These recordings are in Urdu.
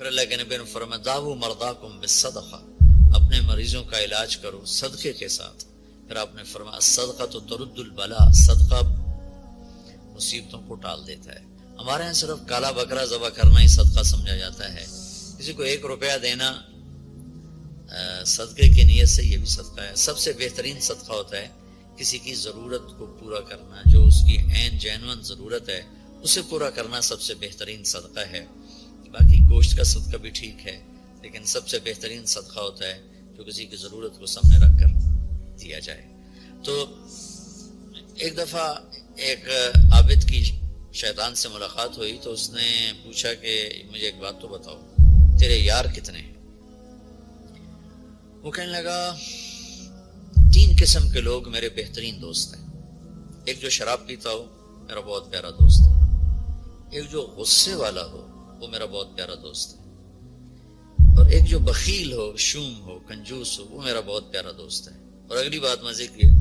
پھر اللہ کے نبی نے فرمایا داؤ مرضاکم بالصدقہ، اپنے مریضوں کا علاج کرو صدقے کے ساتھ۔ پھر آپ نے فرمایا الصدقہ تو ترد البلا، صدقہ مصیبتوں کو ٹال دیتا ہے۔ ہمارے یہاں صرف کالا بکرا ذبح کرنا ہی صدقہ سمجھا جاتا ہے، کسی کو 1 روپیہ دینا صدقے کی نیت سے، یہ بھی صدقہ ہے۔ سب سے بہترین صدقہ ہوتا ہے کسی کی ضرورت کو پورا کرنا، جو اس کی عین جینون ضرورت ہے اسے پورا کرنا سب سے بہترین صدقہ ہے۔ باقی گوشت کا صدقہ بھی ٹھیک ہے، لیکن سب سے بہترین صدقہ ہوتا ہے جو کسی کی ضرورت کو سامنے رکھ کر دیا جائے۔ تو ایک دفعہ ایک عابد کی شیطان سے ملاقات ہوئی تو اس نے پوچھا کہ مجھے ایک بات تو بتاؤ، تیرے یار کتنے ہیں؟ وہ کہنے لگا 3 قسم کے لوگ میرے بہترین دوست ہیں۔ ایک جو شراب پیتا ہو میرا بہت پیارا دوست ہے، ایک جو غصے والا ہو وہ میرا بہت پیارا دوست ہے، اور ایک جو بخیل ہو، شوم ہو، کنجوس ہو، وہ میرا بہت پیارا دوست ہے۔ اور اگلی بات مزے کی ہے،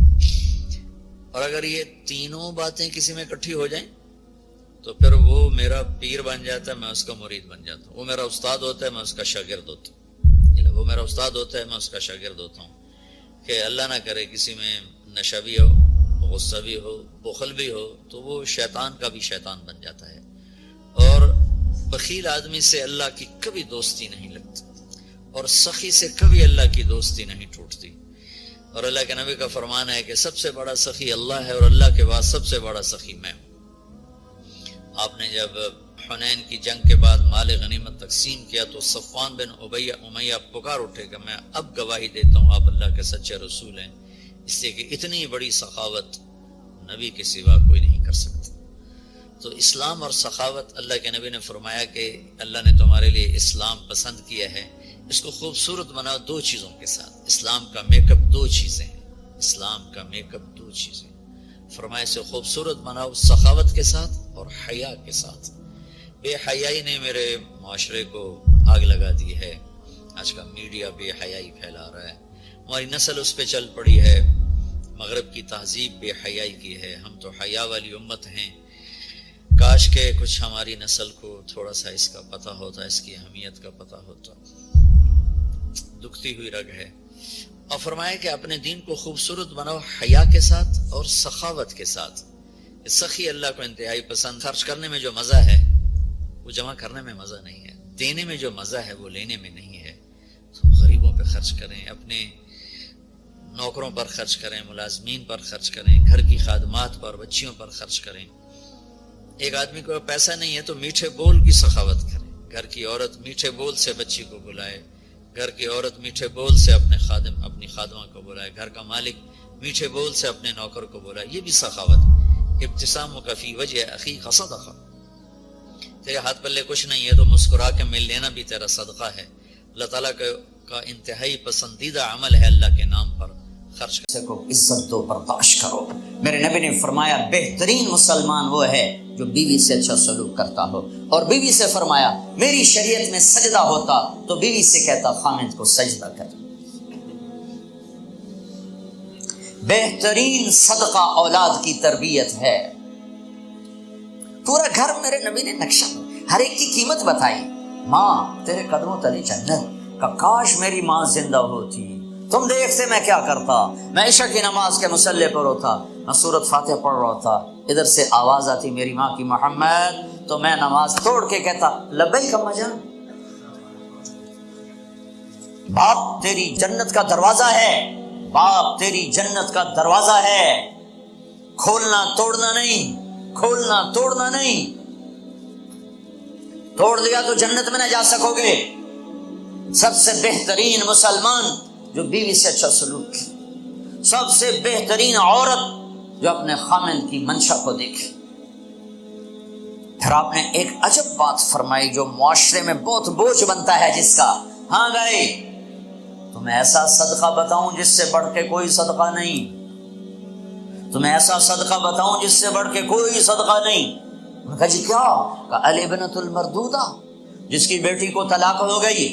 اور اگر یہ تینوں باتیں کسی میں اکٹھی ہو جائیں تو پھر وہ میرا پیر بن جاتا ہے، میں اس کا مرید بن جاتا ہوں۔ وہ میرا استاد ہوتا ہے، میں اس کا شاگرد ہوتا ہوں۔ وہ میرا استاد ہوتا ہے، میں اس کا شاگرد ہوتا ہوں۔ کہ اللہ نہ کرے کسی میں نشہ بھی ہو، غصہ بھی ہو، بخل بھی ہو، تو وہ شیطان کا بھی شیطان بن جاتا ہے۔ اور بخیل آدمی سے اللہ کی کبھی دوستی نہیں لگتی، اور سخی سے کبھی اللہ کی دوستی نہیں ٹوٹتی۔ اور اللہ کے نبی کا فرمان ہے کہ سب سے بڑا سخی اللہ ہے، اور اللہ کے بعد سب سے بڑا سخی میں ہوں۔ آپ نے جب حنین کی جنگ کے بعد مال غنیمت تقسیم کیا تو صفوان بن امیہ پکار اٹھے کہ میں اب گواہی دیتا ہوں آپ اللہ کے سچے رسول ہیں، اس لیے کہ اتنی بڑی سخاوت نبی کے سوا کوئی نہیں کر سکتا۔ تو اسلام اور سخاوت، اللہ کے نبی نے فرمایا کہ اللہ نے تمہارے لیے اسلام پسند کیا ہے، اس کو خوبصورت بناؤ 2 چیزوں کے ساتھ۔ اسلام کا میک اپ 2 چیزیں ہیں، اسلام کا میک اپ 2 چیزیں، فرمایا اسے خوبصورت بناؤ سخاوت کے ساتھ اور حیا کے ساتھ۔ بے حیائی نے میرے معاشرے کو آگ لگا دی ہے، آج کا میڈیا بے حیائی پھیلا رہا ہے، ہماری نسل اس پہ چل پڑی ہے، مغرب کی تہذیب بے حیائی کی ہے۔ ہم تو حیا والی امت ہیں، کاش کہ کچھ ہماری نسل کو تھوڑا سا اس کا پتہ ہوتا، اس کی اہمیت کا پتہ ہوتا۔ دکھتی ہوئی رگ ہے۔ اور فرمایا کہ اپنے دین کو خوبصورت بناؤ حیا کے ساتھ اور سخاوت کے ساتھ۔ سخی اللہ کو انتہائی پسند۔ خرچ کرنے میں جو مزہ ہے وہ جمع کرنے میں مزہ نہیں ہے، دینے میں جو مزہ ہے وہ لینے میں نہیں ہے۔ تو غریبوں پہ خرچ کریں، اپنے نوکروں پر خرچ کریں، ملازمین پر خرچ کریں، گھر کی خادمات پر، بچیوں پر خرچ کریں۔ ایک آدمی کو پیسہ نہیں ہے تو میٹھے بول کی سخاوت کریں، گھر کی عورت میٹھے بول سے بچی کو بلائے، گھر کی عورت میٹھے بول سے اپنی خادمہ کو بلائے، گھر کا مالک میٹھے بول سے اپنے نوکر کو بلائے، یہ بھی سخاوت۔ ابتسام کا فی وجہ اخیک صدقہ، تیرے ہاتھ پلے کچھ نہیں ہے تو مسکرا کے مل لینا بھی تیرا صدقہ ہے۔ اللہ تعالیٰ کا انتہائی پسندیدہ عمل ہے اللہ کے نام پر خرچ کو عزت دو، برداشت کرو۔ میرے نبی نے فرمایا بہترین مسلمان وہ ہے جو بیوی سے اچھا سلوک کرتا ہو، اور بیوی سے فرمایا میری شریعت میں سجدہ ہوتا تو بیوی سے کہتا خامد کو سجدہ کر۔ بہترین صدقہ اولاد کی تربیت ہے۔ پورا گھر میرے نبی نے نقشہ، ہر ایک کی قیمت بتائی۔ ماں تیرے قدموں تلے جنت، کاش میری ماں زندہ ہوتی، تم دیکھتے میں کیا کرتا، میں عشاء کی نماز کے مصلی پر ہوتا، میں سورۃ فاتحہ پڑھ رہا تھا، ادھر سے آواز آتی میری ماں کی محمد، تو میں نماز توڑ کے کہتا لبیک اما جان۔ باپ تیری جنت کا دروازہ ہے، باپ تیری جنت کا دروازہ ہے، کھولنا توڑنا نہیں، کھولنا توڑنا نہیں، توڑ دیا تو جنت میں نہ جا سکو گے۔ سب سے بہترین مسلمان جو بیوی سے اچھا سلوک کی، سب سے بہترین عورت جو اپنے خامند کی منشا کو دیکھے۔ پھر آپ نے ایک عجب بات فرمائی جو معاشرے میں بہت بوجھ بنتا ہے جس کا، ہاں گئے تمہیں ایسا صدقہ بتاؤں جس سے بڑھ کے کوئی صدقہ نہیں، تمہیں ایسا صدقہ بتاؤں جس سے بڑھ کے کوئی صدقہ نہیں۔ انہوں نے کہا جی کیا؟ کہا الابنۃ المردودہ، جس کی بیٹی کو طلاق ہو گئی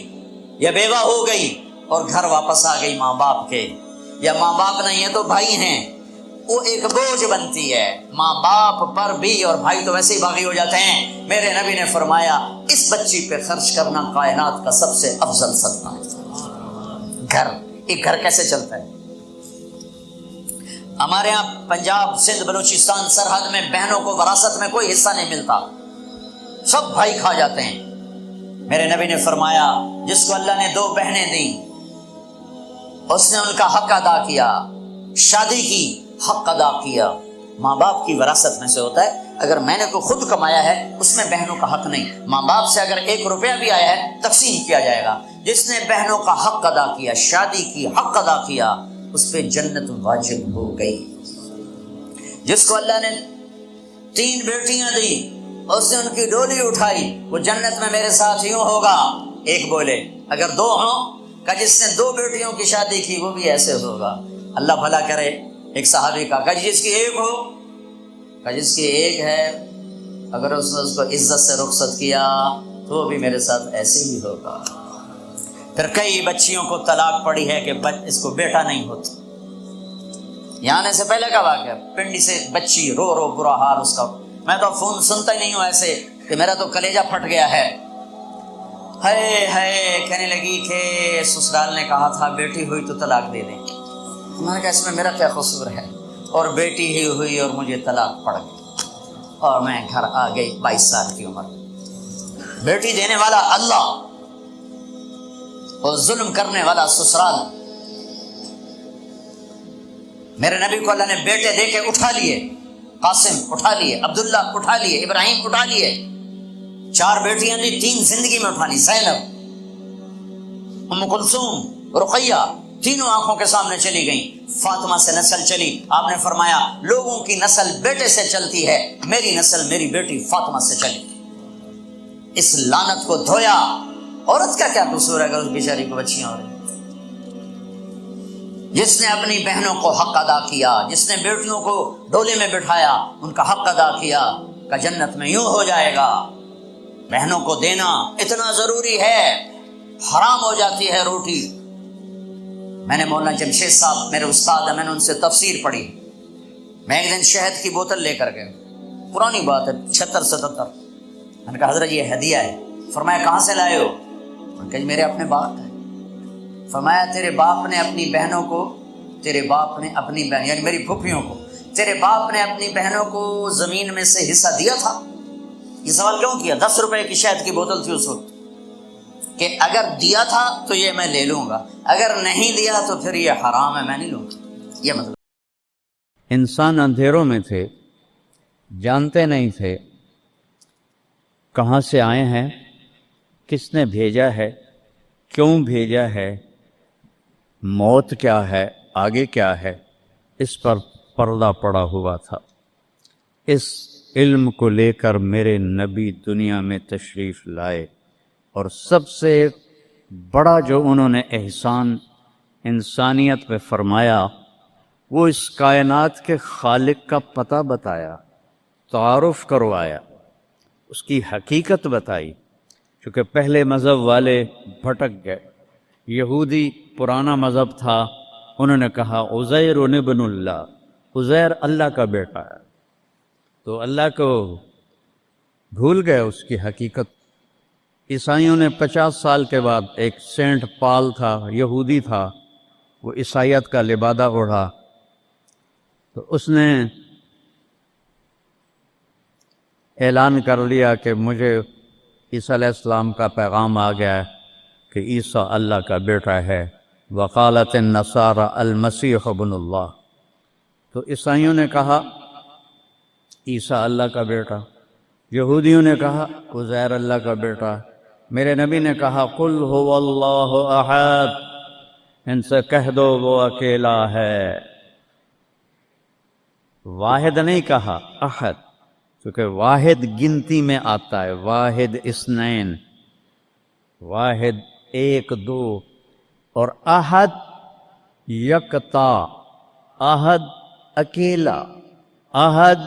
یا بیوہ ہو گئی اور گھر واپس آ گئی ماں باپ کے، یا ماں باپ نہیں ہے تو بھائی ہیں، وہ ایک بوجھ بنتی ہے ماں باپ پر بھی، اور بھائی تو ویسے ہی باغی ہو جاتے ہیں۔ میرے نبی نے فرمایا اس بچی پہ خرچ کرنا کائنات کا سب سے افضل صدقہ ہے۔ گھر، ایک گھر کیسے چلتا ہے؟ ہمارے ہاں پنجاب، سندھ، بلوچستان سرحد میں بہنوں کو وراثت میں کوئی حصہ نہیں ملتا، سب بھائی کھا جاتے ہیں۔ میرے نبی نے فرمایا جس کو اللہ نے 2 بہنیں دیں اس نے ان کا حق ادا کیا، شادی کی حق ادا کیا۔ ماں باپ کی وراثت میں سے ہوتا ہے، اگر میں نے تو خود کمایا ہے اس میں بہنوں کا حق نہیں، ماں باپ سے اگر 1 روپیہ بھی آیا ہے تقسیم کیا جائے گا۔ جس نے بہنوں کا حق ادا کیا، شادی کی حق ادا کیا، اس پہ جنت واجب ہو گئی۔ جس کو اللہ نے 3 بیٹیاں دی، اس نے ان کی ڈولی اٹھائی، وہ جنت میں میرے ساتھ یوں ہوگا۔ ایک بولے، اگر 2 ہوں، کہ جس نے 2 بیٹیوں کی شادی کی وہ بھی ایسے ہوگا۔ اللہ بھلا کرے۔ ایک صحابی کا کہ جس کی 1 ہو، کہ جس کی 1 ہے، اگر اس نے اس کو عزت سے رخصت کیا تو وہ بھی میرے ساتھ ایسے ہی ہوگا۔ پھر کئی بچیوں کو طلاق پڑی ہے کہ اس کو بیٹا نہیں ہوتا۔ یہاں آنے سے پہلے کا واقعہ، پنڈی سے بچی رو رو برا حال اس کا، میں تو فون سنتا ہی نہیں ہوں ایسے کہ میرا تو کلیجہ پھٹ گیا ہے۔ کہنے لگی کہ سسرال نے کہا تھا بیٹی ہوئی تو طلاق دے دیں۔ میں نے کہا اس میں میرا کیا قصور ہے، اور بیٹی ہی ہوئی اور مجھے طلاق پڑ گئی، اور میں گھر آ گئی 22 سال کی عمر۔ بیٹی دینے والا اللہ اور ظلم کرنے والا سسرال۔ میرے نبی کو اللہ نے بیٹے دے کے اٹھا لیے، قاسم اٹھا لیے، عبداللہ اٹھا لیے، ابراہیم اٹھا لیے۔ 4 بیٹیاں دی، 3 زندگی میں اٹھا لی، زینب، ام کلثوم، رقیہ، تینوں آنکھوں کے سامنے چلی گئیں۔ فاطمہ سے نسل چلی، آپ نے فرمایا لوگوں کی نسل بیٹے سے چلتی ہے، میری نسل میری بیٹی فاطمہ سے چلی۔ اس لعنت کو دھویا۔ عورت کا کیا قصور ہے اگر اس بیچاری کو بچیاں ہو رہی؟ جس نے اپنی بہنوں کو حق ادا کیا، جس نے بیٹیوں کو ڈولے میں بٹھایا، ان کا حق ادا کیا، کہ جنت میں یوں ہو جائے گا۔ بہنوں کو دینا اتنا ضروری ہے، حرام ہو جاتی ہے روٹی۔ میں نے مولانا جمشید صاحب میرے استاد ہیں، میں نے ان سے تفسیر پڑھی۔ میں ایک دن شہد کی بوتل لے کر گیا، پرانی بات ہے 76-77۔ میں نے کہا حضرت یہ ہدیہ ہے۔ فرمایا کہاں سے لائے ہو؟ میں نے کہا میرے اپنے باپ ہے۔ فرمایا تیرے باپ نے اپنی بہنوں کو، تیرے باپ نے اپنی بہن یعنی میری پھوپھیوں کو، تیرے باپ نے اپنی بہنوں کو زمین میں سے حصہ دیا تھا؟ یہ سوال کیوں کیا؟ 10 روپے کی شہد کی بوتل تھی اس وقت، کہ اگر دیا تھا تو یہ میں لے لوں گا، اگر نہیں دیا تو پھر یہ حرام ہے، میں نہیں لوں گا۔ یہ مطلب انسان اندھیروں میں تھے، جانتے نہیں تھے کہاں سے آئے ہیں، کس نے بھیجا ہے، کیوں بھیجا ہے، موت کیا ہے، آگے کیا ہے، اس پر پردہ پڑا ہوا تھا۔ اس علم کو لے کر میرے نبی دنیا میں تشریف لائے، اور سب سے بڑا جو انہوں نے احسان انسانیت پہ فرمایا وہ اس کائنات کے خالق کا پتہ بتایا، تعارف کروایا، اس کی حقیقت بتائی۔ چونکہ پہلے مذہب والے بھٹک گئے، یہودی پرانا مذہب تھا، انہوں نے کہا عزیر ابن اللہ، عزیر اللہ کا بیٹا ہے، تو اللہ کو بھول گئے اس کی حقیقت۔ عیسائیوں نے 50 سال کے بعد، ایک سینٹ پال تھا، یہودی تھا، وہ عیسائیت کا لبادہ اوڑھا، تو اس نے اعلان کر لیا کہ مجھے عیسیٰ علیہ السلام کا پیغام آ گیا ہے کہ عیسیٰ اللہ کا بیٹا ہے۔ وقالت النصارى المسیح ابن اللہ، تو عیسائیوں نے کہا عیسیٰ اللہ کا بیٹا، یہودیوں نے کہا عزیر اللہ کا بیٹا۔ میرے نبی نے کہا قل هو اللہ احد، ان سے کہہ دو وہ اکیلا ہے۔ واحد نہیں کہا، احد، کیونکہ واحد گنتی میں آتا ہے، واحد اثنین، واحد 1 2، اور احد یکتا، احد اکیلا، احد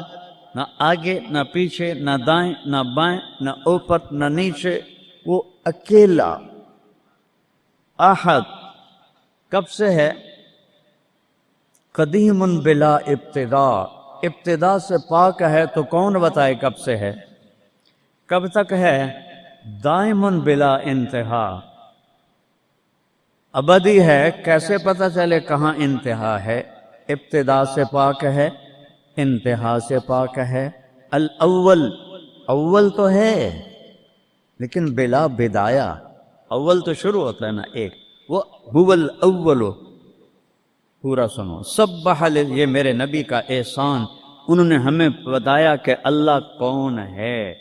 نہ آگے نہ پیچھے نہ دائیں نہ بائیں نہ اوپر نہ نیچے، وہ اکیلا۔ احد کب سے ہے؟ قدیم بلا ابتدا، ابتدا سے پاک ہے تو کون بتائے کب سے ہے، کب تک ہے؟ دائم بلا انتہا، ابدی ہے، کیسے پتہ چلے کہاں انتہا ہے؟ ابتدا سے پاک ہے، انتہا سے پاک ہے۔ الاول، اول تو ہے لیکن بلا بدایا، اول تو شروع ہوتا ہے نا ایک، وہ هو الاول، پورا سنو۔ سبح، یہ میرے نبی کا احسان، انہوں نے ہمیں بتایا کہ اللہ کون ہے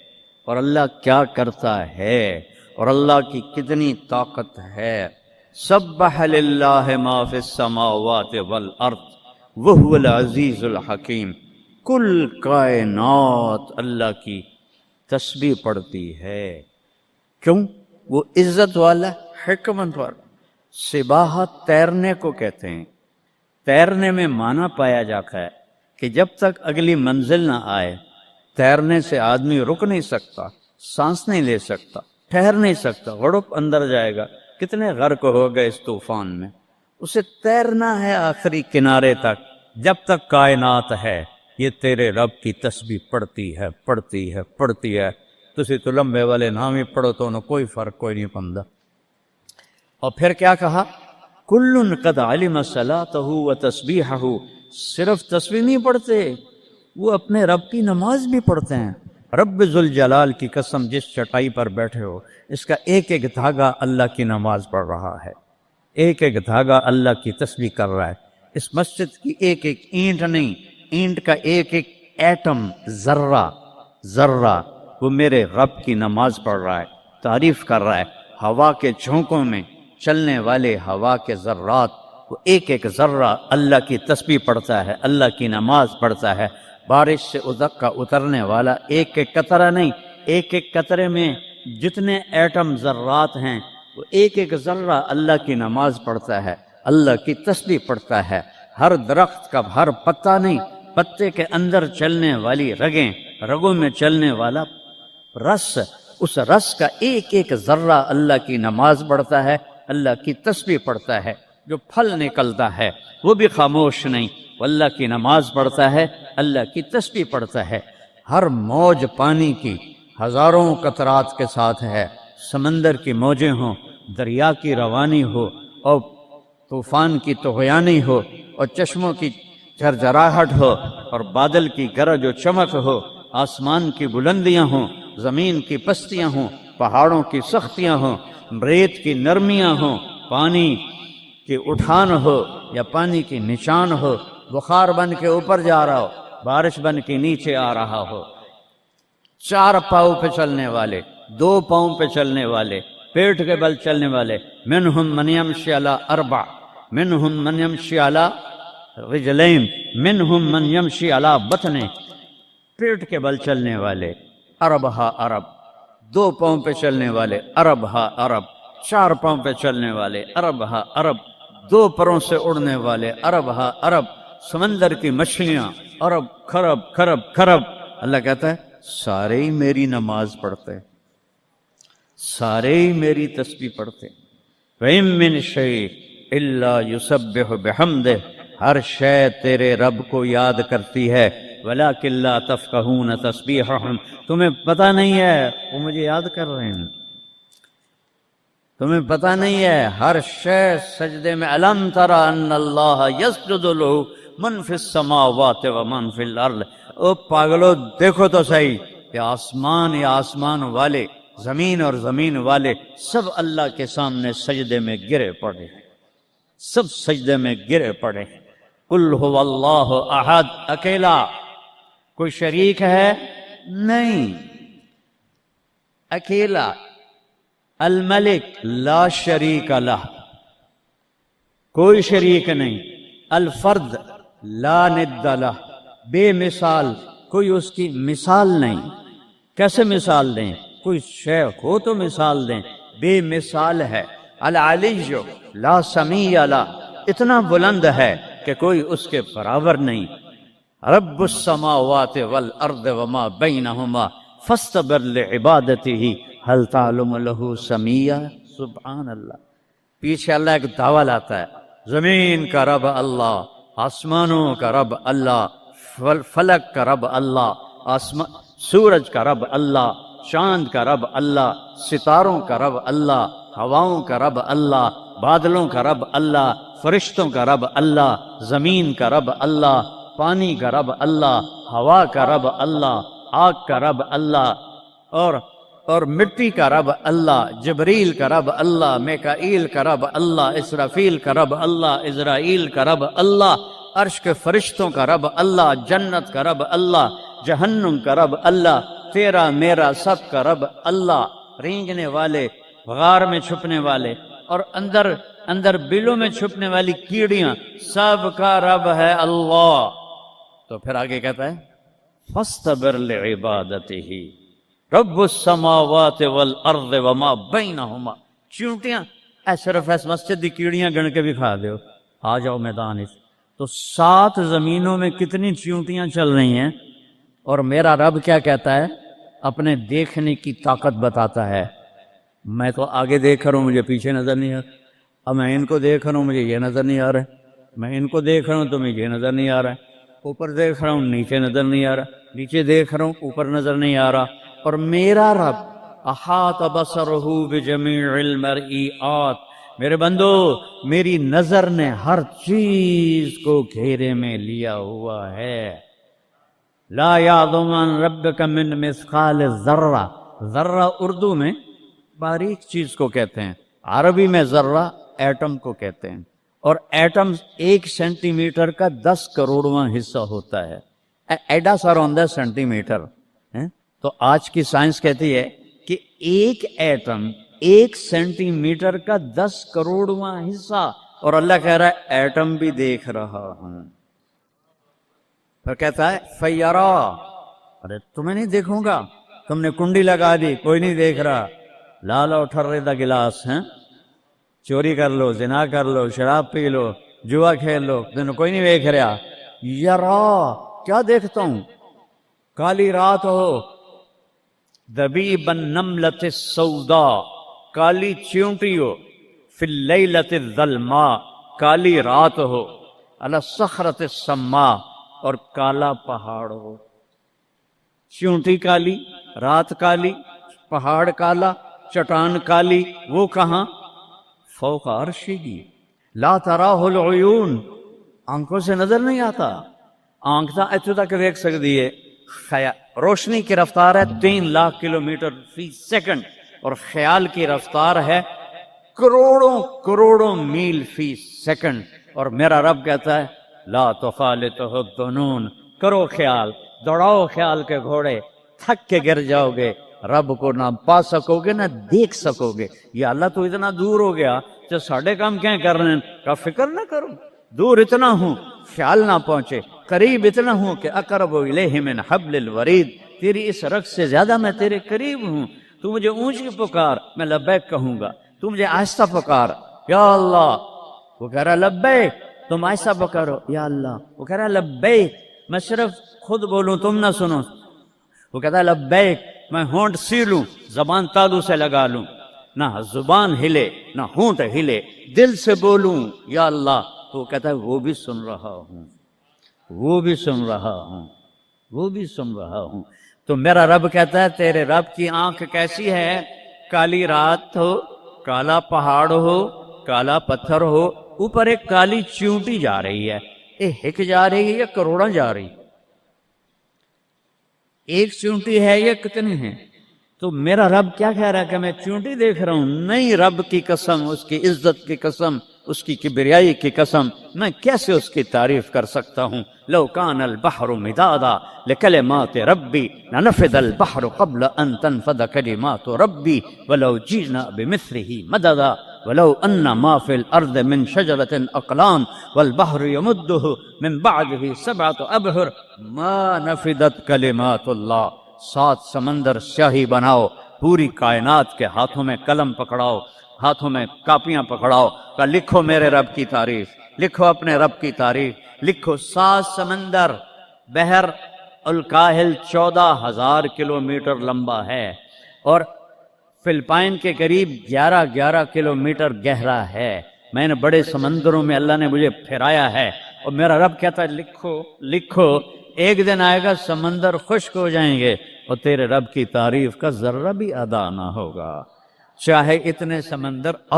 اور اللہ کیا کرتا ہے اور اللہ کی کتنی طاقت ہے۔ سبح للہ ما فی السماوات والارض وہو العزیز الحکیم، کل کائنات اللہ کی تسبیح پڑھتی ہے۔ کیوں؟ وہ عزت والا، حکمت والا۔ سباحت تیرنے کو کہتے ہیں، تیرنے میں معنی پایا جاتا ہے کہ جب تک اگلی منزل نہ آئے تیرنے سے آدمی رک نہیں سکتا، سانس نہیں لے سکتا، ٹھہر نہیں سکتا، غڑپ اندر جائے گا۔ کتنے غرق ہو گئے اس طوفان میں۔ اسے تیرنا ہے آخری کنارے تک، جب تک کائنات ہے یہ تیرے رب کی تسبیح پڑھتی ہے، پڑھتی ہے، پڑھتی ہے۔ تسی تو لمبے والے نام ہی پڑھو تو انہوں کوئی فرق کوئی نہیں پندا۔ اور پھر کیا کہا؟ کل قد علم صلاتہ و تسبیحہ، صرف تسبیح نہیں پڑھتے، وہ اپنے رب کی نماز بھی پڑھتے ہیں۔ رب ذوالجلال کی قسم، جس چٹائی پر بیٹھے ہو اس کا ایک ایک دھاگا اللہ کی نماز پڑھ رہا ہے، ایک ایک دھاگا اللہ کی تسبیح کر رہا ہے۔ اس مسجد کی ایک ایک اینٹ نہیں، اینٹ کا ایک ایک ایٹم، ذرہ ذرہ وہ میرے رب کی نماز پڑھ رہا ہے، تعریف کر رہا ہے۔ ہوا کے جھونکوں میں چلنے والے ہوا کے ذرات، وہ ایک ایک ذرہ اللہ کی تسبیح پڑھتا ہے، اللہ کی نماز پڑھتا ہے۔ بارش سے ادک کا اترنے والا ایک ایک قطرہ نہیں، ایک ایک قطرے میں جتنے ایٹم ذرات ہیں وہ ایک ایک ذرہ اللہ کی نماز پڑھتا ہے، اللہ کی تسبیح پڑھتا ہے۔ ہر درخت کا ہر پتا نہیں، پتے کے اندر چلنے والی رگیں، رگوں میں چلنے والا رس، اس رس کا ایک ایک ذرہ اللہ کی نماز پڑھتا ہے، اللہ کی تسبیح پڑھتا ہے۔ جو پھل نکلتا ہے وہ بھی خاموش نہیں، وہ اللہ کی نماز پڑھتا ہے، اللہ کی تسبیح پڑھتا ہے۔ ہر موج پانی کی ہزاروں قطرات کے ساتھ ہے، سمندر کی موجیں ہوں، دریا کی روانی ہو، اور طوفان کی طغیانی ہو، اور چشموں کی جھرجھراہٹ ہو، اور بادل کی گرج و چمک ہو، آسمان کی بلندیاں ہوں، زمین کی پستیاں ہوں، پہاڑوں کی سختیاں ہوں، ریت کی نرمیاں ہوں، پانی کی اٹھان ہو یا پانی کی نشان ہو، بخار بن کے اوپر جا رہا ہو، بارش بن کے نیچے آ رہا ہو، چار پاؤں پہ چلنے والے، دو پاؤں پہ چلنے والے، پیٹ کے بل چلنے والے، منہم من یمشی علی اربع، منہم من یمشی علی رجلین، منہم من یمشی علی بطن، پیٹ کے بل چلنے والے، عرب ہا عرب، دو پاؤں پہ چلنے والے، عرب ہا عرب، چار پاؤں پہ چلنے والے، عرب ہا عرب، دو پروں سے اڑنے والے، عرب ہا عرب، سمندر کی مچھلیاں، عرب کھرب کھرب کھرب۔ اللہ کہتا ہے سارے ہی میری نماز پڑھتے، سارے ہی میری تسبیح پڑھتے۔ وَإِن مِّن شَيْءٍ إِلَّا يُسَبِّحُ بِحَمْدِهِ، ہر شے تیرے رب کو یاد کرتی ہے، وَلَٰكِن لَّا تَفْقَهُونَ تَسْبِيحَهُمْ، تمہیں پتہ نہیں ہے وہ مجھے یاد کر رہے ہیں، تمہیں پتہ نہیں ہے۔ ہر شے سجدے میں، أَلَمْ تَرَ أَنَّ اللَّهَ يَسْجُدُ لَهُ مَن فِي السَّمَاوَاتِ وَمَن فِي الْأَرْضِ، او پاگلو دیکھو تو صحیح کہ آسمان یا آسمان والے، زمین اور زمین والے سب اللہ کے سامنے سجدے میں گرے پڑے ہیں، سب سجدے میں گرے پڑے ہیں۔ قُلْ هُوَ اللَّهُ أَحَدٌ، اکیلا، کوئی شریک ہے نہیں، اکیلا، الملک لا شریک لہ، کوئی شریک نہیں، الفرد لا ند لہ، بے مثال، کوئی اس کی مثال نہیں۔ کیسے مثال دیں؟ کوئی شے ہو تو مثال دیں، بے مثال ہے۔ العلی لا سمیع لہ، اتنا بلند ہے کہ کوئی اس کے برابر نہیں۔ رب السماوات والارض وما بینہما فاستبر لعبادتہ هل تعلم له سمیع، سبحان اللہ۔ پیچھے اللہ ایک دعویٰ لاتا ہے، زمین کا رب اللہ، آسمانوں کا رب اللہ، فلک کا رب اللہ، سورج کا رب اللہ، چاند کا رب اللہ، ستاروں کا رب اللہ، ہواؤں کا رب اللہ، بادلوں کا رب اللہ، فرشتوں کا رب اللہ، زمین کا رب اللہ، پانی کا رب اللہ، ہوا کا رب اللہ، آگ کا رب اللہ، اور مٹی کا رب اللہ، جبریل کا رب اللہ، میکائیل کا رب اللہ، اسرافیل کا رب اللہ، اسرائیل کا رب اللہ، عرش کے فرشتوں کا رب اللہ، جنت کا رب اللہ، جہنم کا رب اللہ، تیرا میرا سب کا رب اللہ، رینگنے والے، غار میں چھپنے والے، اور اندر بلوں میں چھپنے والی کیڑیاں، سب کا رب ہے اللہ۔ تو پھر آگے کہتا ہے فاصطبر لعبادتہ رب السماوات والارض وما بینہما۔ چیونٹیاں صرف اس مسجد دی کیڑیاں گن کے بھی کھا دیو، آ جاؤ میدان اس۔ تو 7 زمینوں میں کتنی چیونٹیاں چل رہی ہیں، اور میرا رب کیا کہتا ہے؟ اپنے دیکھنے کی طاقت بتاتا ہے۔ میں تو آگے دیکھ رہا ہوں، مجھے پیچھے نظر نہیں آ رہا، اب میں ان کو دیکھ رہا ہوں، مجھے یہ نظر نہیں آ رہا ہے، میں ان کو دیکھ رہا ہوں تو مجھے یہ نظر نہیں آ رہا ہے، اوپر دیکھ رہا ہوں نیچے نظر نہیں آ رہا، نیچے دیکھ رہا ہوں اوپر نظر نہیں آ رہا۔ اور میرا رب احاط بصرہ بجمیع المرئیات، میرے بندو میری نظر نے ہر چیز کو گھیرے میں لیا ہوا ہے۔ لا یعظم عن ربک من مثقال ذرہ، ذرہ اردو میں باریک چیز کو کہتے ہیں، عربی میں ذرہ ایٹم کو کہتے ہیں، اور ایٹم 1 سینٹی میٹر کا 10 کروڑواں حصہ ہوتا ہے۔ ایڈا سارا ہوتا ہے سینٹی میٹر، تو آج کی سائنس کہتی ہے کہ ایک ایٹم 1 سینٹی میٹر کا 10 کروڑواں حصہ، اور اللہ کہہ رہا ہے ایٹم بھی دیکھ رہا ہوں۔ پھر کہتا ہے فیرا، ارے تمہیں نہیں دیکھوں گا، تم نے کنڈی لگا دی کوئی نہیں دیکھ رہا، لالا ٹھرے دا گلاس ہیں، چوری کر لو، زنا کر لو، شراب پی لو، جوا کھیل لو، تمہیں کوئی نہیں دیکھ رہا۔ یرا، کیا دیکھتا ہوں؟ کالی رات ہو، دبیب النملۃ السوداء، کالی چیونٹی ہو، فی اللیلۃ الظلماء، کالی رات ہو، علی الصخرۃ السماء، اور کالا پہاڑ ہو۔ چیونٹی کالی، رات کالی، پہاڑ کالا، چٹان کالی، وہ کہاں؟ فوق عرشہ، لا تراہ العیون، آنکھوں سے نظر نہیں آتا، آنکھ تو اتنے تک دیکھ سکتی ہے، روشنی کی رفتار ہے 3 لاکھ کلومیٹر فی سیکنڈ، اور خیال کی رفتار ہے کروڑوں کروڑوں میل فی سیکنڈ۔ اور میرا رب کہتا ہے لا تخالطہ الظنون، کرو خیال، دوڑاؤ خیال کے گھوڑے، تھک کے گر جاؤ گے، رب کو نہ پا سکو گے نہ دیکھ سکو گے۔ یا اللہ تو اتنا دور ہو گیا کہ ساڑھے کام کیا کر رہے ہیں، کا فکر نہ کرو، دور اتنا ہوں خیال نہ پہنچے، قریب اتنا ہوں کہ اقرب الیہ من حبل الورید، تیری اس رگ سے زیادہ میں تیرے قریب ہوں۔ تو مجھے اونچی پکار، میں لبیک کہوں گا، تو مجھے آہستہ پکار، یا اللہ، وہ کہہ رہا لبیک، تم آہستہ پکارو، یا اللہ، وہ کہہ رہا لبیک، میں صرف خود بولوں تم نہ سنو، وہ کہتا ہے لبیک، میں ہونٹ سیلوں، زبان تالو سے لگا لوں، نہ زبان ہلے نہ ہونٹ ہلے، دل سے بولوں یا اللہ، تو وہ کہتا ہے وہ بھی سن رہا ہوں، وہ بھی سن رہا ہوں، وہ بھی سن رہا ہوں۔ تو میرا رب کہتا ہے تیرے رب کی آنکھ کیسی ہے؟ کالی رات ہو، کالا پہاڑ ہو، کالا پتھر ہو، اوپر ایک کالی چیونٹی جا رہی ہے، ایک جا رہی ہے یا کروڑاں جا رہی؟ ایک چیونٹی ہے یا کتنی ہیں؟ تو میرا رب کیا کہہ رہا ہے کہ میں چیونٹی دیکھ رہا ہوں؟ نہیں، رب کی قسم، اس کی عزت کی قسم، اس کی کبریائی کی قسم، میں کیسے اس کی تعریف کر سکتا ہوں؟ لو کان البحر مدادا لکلمات ربی لنفد البحر قبل ان تنفد کلمات ربی ولو جئنا بمثله مددا ولو ان ما في الارض من شجرة اقلام والبحر يمده من بعده 7 ابحر ما نفدت کلمات اللہ۔ 7 سمندر سیاہی بناؤ، پوری کائنات کے ہاتھوں میں قلم پکڑاؤ، ہاتھوں میں کاپیاں پکڑاؤ، کہ لکھو میرے رب کی تعریف، لکھو اپنے رب کی تعریف، لکھو۔ 7 سمندر، بحر الکاہل 14,000 کلومیٹر لمبا ہے، اور فلپائن کے قریب 11 کلومیٹر گہرا ہے۔ میں نے بڑے سمندروں میں اللہ نے مجھے پھرایا ہے، اور میرا رب کہتا ہے لکھو لکھو، ایک دن آئے گا سمندر خشک ہو جائیں گے اور تیرے رب کی تعریف کا ذرہ بھی ادا نہ ہوگا، چاہے اتنے سمندر